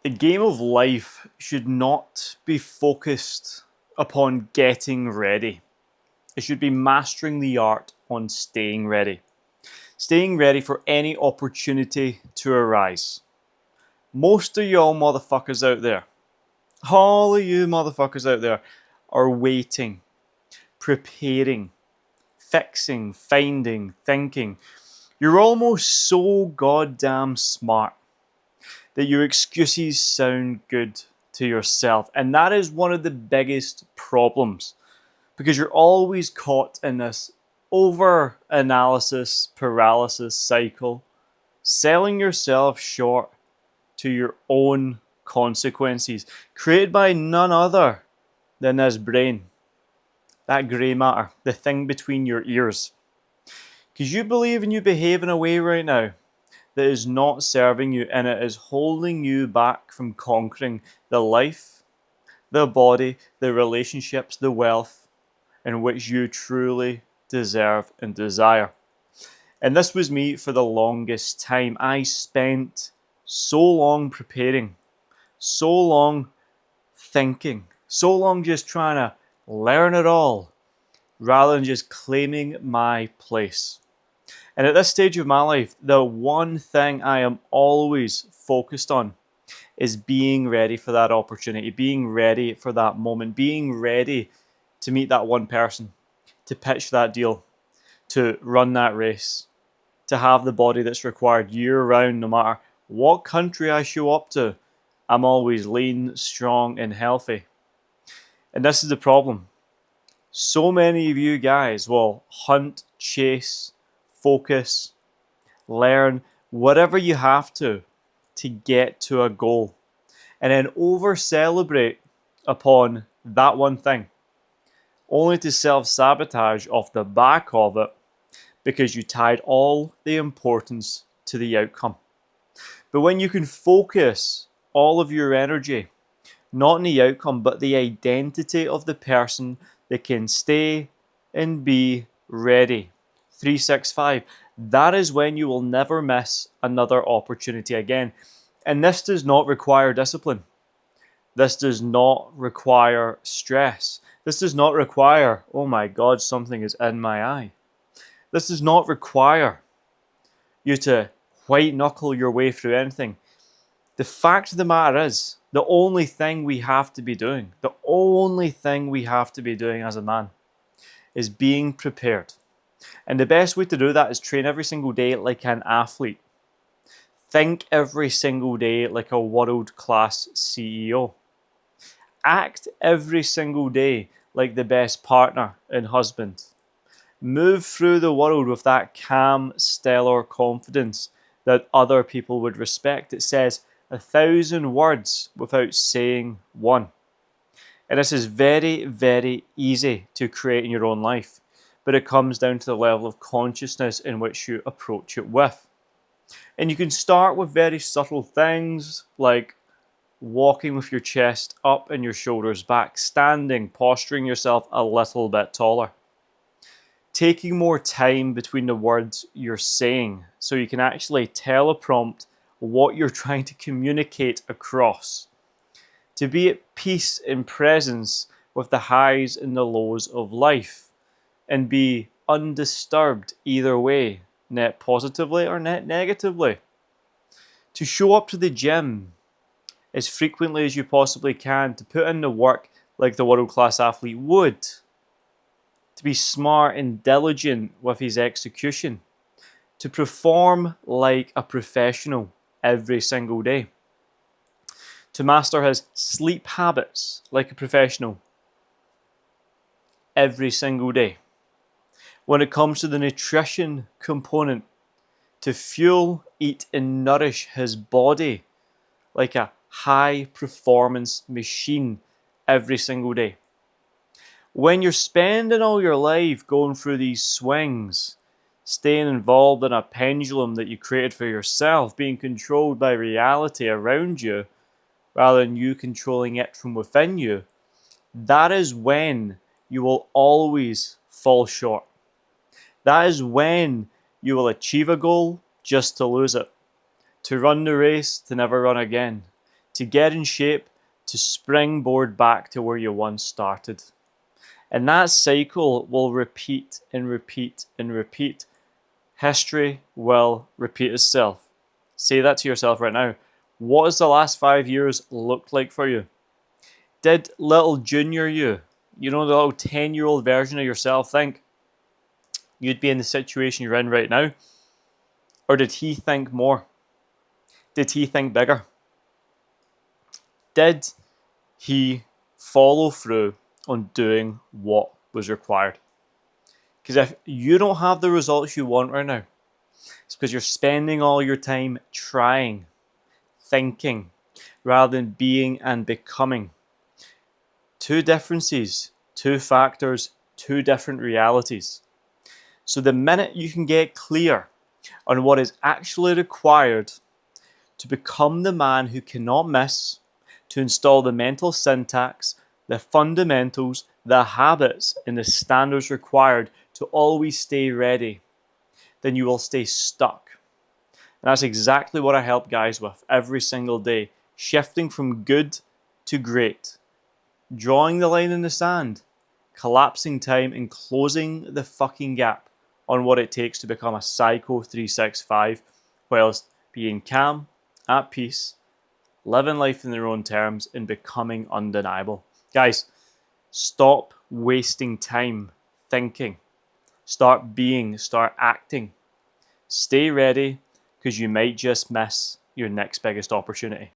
The game of life should not be focused upon getting ready. It should be mastering the art on staying ready. Staying ready for any opportunity to arise. Most of y'all motherfuckers out there, all of you motherfuckers out there, are waiting, preparing, fixing, finding, thinking. You're almost so goddamn smart that your excuses sound good to yourself. And that is one of the biggest problems because you're always caught in this over analysis paralysis cycle, selling yourself short to your own consequences, created by none other than this brain, that grey matter, the thing between your ears. Because you believe and you behave in a way right now that is not serving you and it is holding you back from conquering the life, the body, the relationships, the wealth in which you truly deserve and desire. And this was me for the longest time. I spent so long preparing, so long thinking, so long just trying to learn it all rather than just claiming my place. And at this stage of my life, the one thing I am always focused on is being ready for that opportunity, being ready for that moment, being ready to meet that one person, to pitch that deal, to run that race, to have the body that's required year round, no matter what country I show up to. I'm always lean, strong, and healthy. And this is the problem. So many of you guys will hunt, chase, focus, learn whatever you have to get to a goal, and then over celebrate upon that one thing, only to self-sabotage off the back of it because you tied all the importance to the outcome. But when you can focus all of your energy not in the outcome but the identity of the person that can stay and be ready 365, that is when you will never miss another opportunity again. And this does not require discipline. This does not require stress. This does not require, oh my God, something is in my eye. This does not require you to white knuckle your way through anything. The fact of the matter is, the only thing we have to be doing, as a man is being prepared. And the best way to do that is train every single day like an athlete. Think every single day like a world-class CEO. Act every single day like the best partner and husband. Move through the world with that calm, stellar confidence that other people would respect. It says 1,000 words without saying one. And this is very, very easy to create in your own life, but it comes down to the level of consciousness in which you approach it with. And you can start with very subtle things like walking with your chest up and your shoulders back, standing, posturing yourself a little bit taller. Taking more time between the words you're saying so you can actually teleprompt what you're trying to communicate across. To be at peace and presence with the highs and the lows of life and be undisturbed either way, net positively or net negatively. To show up to the gym as frequently as you possibly can, to put in the work like the world-class athlete would, to be smart and diligent with his execution, to perform like a professional every single day, to master his sleep habits like a professional every single day. When it comes to the nutrition component, to fuel, eat, and nourish his body like a high performance machine every single day. When you're spending all your life going through these swings, staying involved in a pendulum that you created for yourself, being controlled by reality around you rather than you controlling it from within you, that is when you will always fall short. That is when you will achieve a goal just to lose it, to run the race to never run again, to get in shape, to springboard back to where you once started. And that cycle will repeat and repeat and repeat. History will repeat itself. Say that to yourself right now. What has the last 5 years looked like for you? Did little junior you, the little 10-year-old version of yourself, think you'd be in the situation you're in right now? Or did he think more? Did he think bigger? Did he follow through on doing what was required? Because if you don't have the results you want right now, it's because you're spending all your time trying, thinking, rather than being and becoming. Two differences, two factors, two different realities. So the minute you can get clear on what is actually required to become the man who cannot miss, to install the mental syntax, the fundamentals, the habits, and the standards required to always stay ready, then you will stay stuck. And that's exactly what I help guys with every single day, shifting from good to great, drawing the line in the sand, collapsing time, and closing the fucking gap on what it takes to become a Psycho 365 whilst being calm, at peace, living life in their own terms, and becoming undeniable. Guys, stop wasting time thinking. Start being, start acting. Stay ready, because you might just miss your next biggest opportunity.